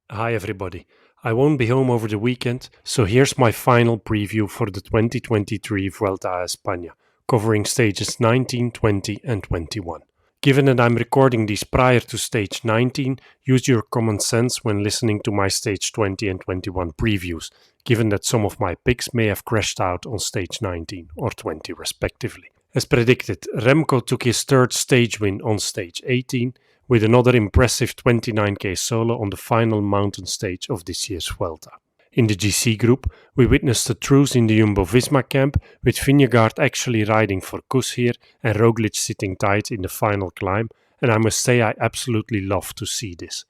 Hi everybody. I won't be home over the weekend, so here's my final preview for the 2023 Vuelta a Espana, covering stages 19, 20 and 21. Given that I'm recording these prior to stage 19, use your common sense when listening to my stage 20 and 21 previews, given that some of my picks may have crashed out on stage 19 or 20 respectively. As predicted, Remco took his third stage win on stage 18, with another impressive 29k solo on the final mountain stage of this year's Vuelta. In the GC group, we witnessed a truce in the Jumbo-Visma camp, with Vingegaard actually riding for Kuss here and Roglic sitting tight in the final climb, and I must say I absolutely love to see this.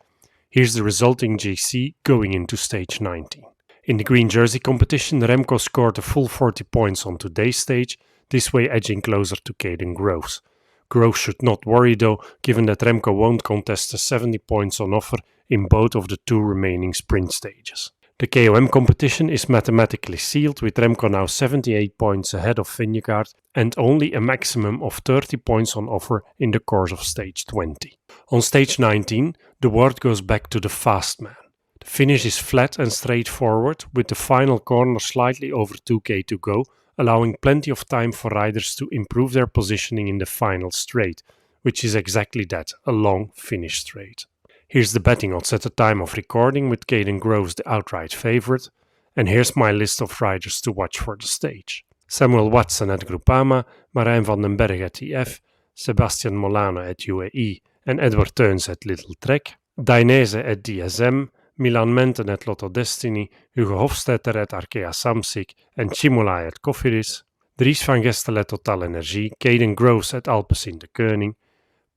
Here's the resulting GC going into stage 19. In the green jersey competition, Remco scored a full 40 points on today's stage, this way edging closer to Caden Groves. Groves should not worry though, given that Remco won't contest the 70 points on offer in both of the two remaining sprint stages. The KOM competition is mathematically sealed, with Remco now 78 points ahead of Vingegaard and only a maximum of 30 points on offer in the course of stage 20. On stage 19, the word goes back to the fast man. The finish is flat and straightforward, with the final corner slightly over 2k to go, allowing plenty of time for riders to improve their positioning in the final straight, which is exactly that, a long finish straight. Here's the betting odds at the time of recording, with Caden Groves the outright favourite, and here's my list of riders to watch for the stage. Samuel Watson at Groupama, Marijn van den Berg at EF, Sebastian Molano at UAE and Edward Teuns at Little Trek, Dainese at DSM, Milan Menten at Lotto Destiny, Hugo Hofstetter at Arkea Samsic and Chimolai at Cofidis, Dries van Gestel at Total Energie, Caden Groves at Alpecin de Koning,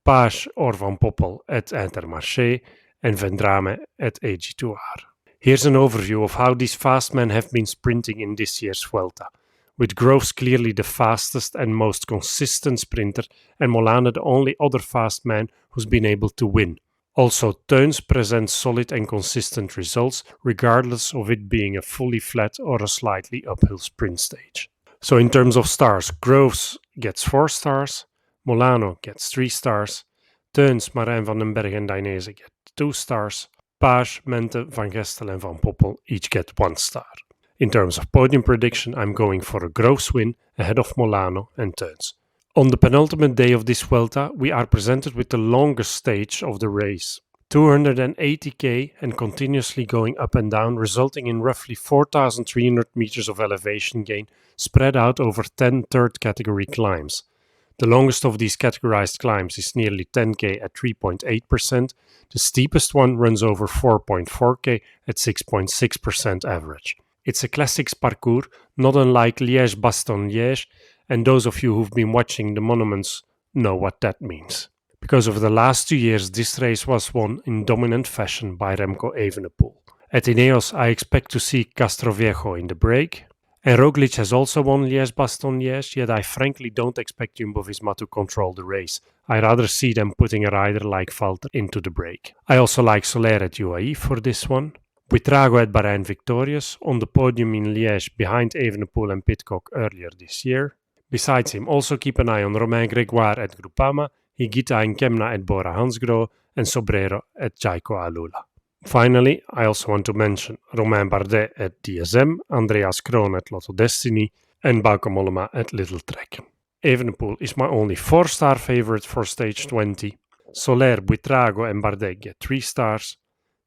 Page or Van Poppel at Intermarché and Vendrame at AG2R. Here's an overview of how these fast men have been sprinting in this year's Vuelta, with Groves clearly the fastest and most consistent sprinter and Molano the only other fast man who's been able to win. Also, Teuns presents solid and consistent results, regardless of it being a fully flat or a slightly uphill sprint stage. So in terms of stars, Groves gets 4 stars, Molano gets 3 stars, Teuns, Marijn van den Berg and Dainese get 2 stars, Page, Mente, Van Gestel and Van Poppel each get 1 star. In terms of podium prediction, I'm going for a Groves win ahead of Molano and Teuns. On the penultimate day of this Vuelta, we are presented with the longest stage of the race, 280k and continuously going up and down, resulting in roughly 4,300 meters of elevation gain spread out over 10 third category climbs. The longest of these categorized climbs is nearly 10k at 3.8%, the steepest one runs over 4.4k at 6.6% average. It's a classics parcours, not unlike Liège-Bastogne-Liège, and those of you who've been watching the monuments know what that means. Because over the last 2 years, this race was won in dominant fashion by Remco Evenepoel. At Ineos, I expect to see Castroviejo in the break. And Roglic has also won Liège-Bastogne-Liège, yet I frankly don't expect Jumbo-Visma to control the race. I rather see them putting a rider like Valter into the break. I also like Soler at UAE for this one. Buitrago at Bahrain victorious, on the podium in Liège behind Evenepoel and Pidcock earlier this year. Besides him, also keep an eye on Romain Grégoire at Groupama, Higuita and Kemna at Bora Hansgrohe, and Sobrero at Jaiko Alula. Finally, I also want to mention Romain Bardet at DSM, Andreas Kroon at Lotto Destiny, and Bauke Mollema at Little Trek. Evenepoel is my only 4-star favorite for stage 20. Soler, Buitrago and Bardet get 3 stars.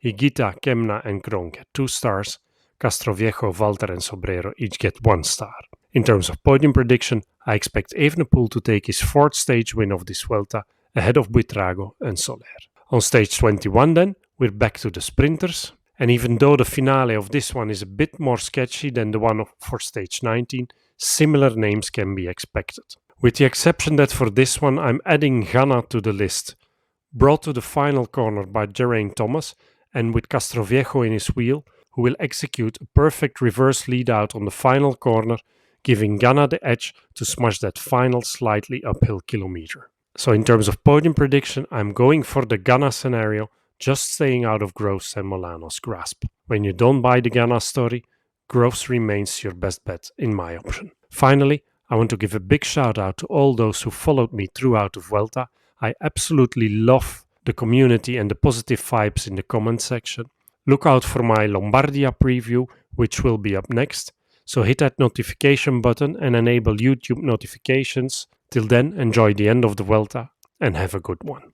Higuita, Kemna and Kroon get 2 stars. Castroviejo, Valter and Sobrero each get 1 star. In terms of podium prediction, I expect Evenepoel to take his 4th stage win of this Vuelta ahead of Buitrago and Soler. On stage 21 then, we're back to the sprinters, and even though the finale of this one is a bit more sketchy than the one for stage 19, similar names can be expected. With the exception that for this one I'm adding Ganna to the list. Brought to the final corner by Geraint Thomas and with Castroviejo in his wheel, who will execute a perfect reverse lead out on the final corner, giving Ganna the edge to smash that final slightly uphill kilometer. So in terms of podium prediction, I'm going for the Ganna scenario, just staying out of Groves and Molano's grasp. When you don't buy the Ganna story, Groves remains your best bet in my option. Finally, I want to give a big shout out to all those who followed me throughout the Vuelta. I absolutely love the community and the positive vibes in the comment section. Look out for my Lombardia preview, which will be up next. So hit that notification button and enable YouTube notifications. Till then, enjoy the end of the Vuelta and have a good one.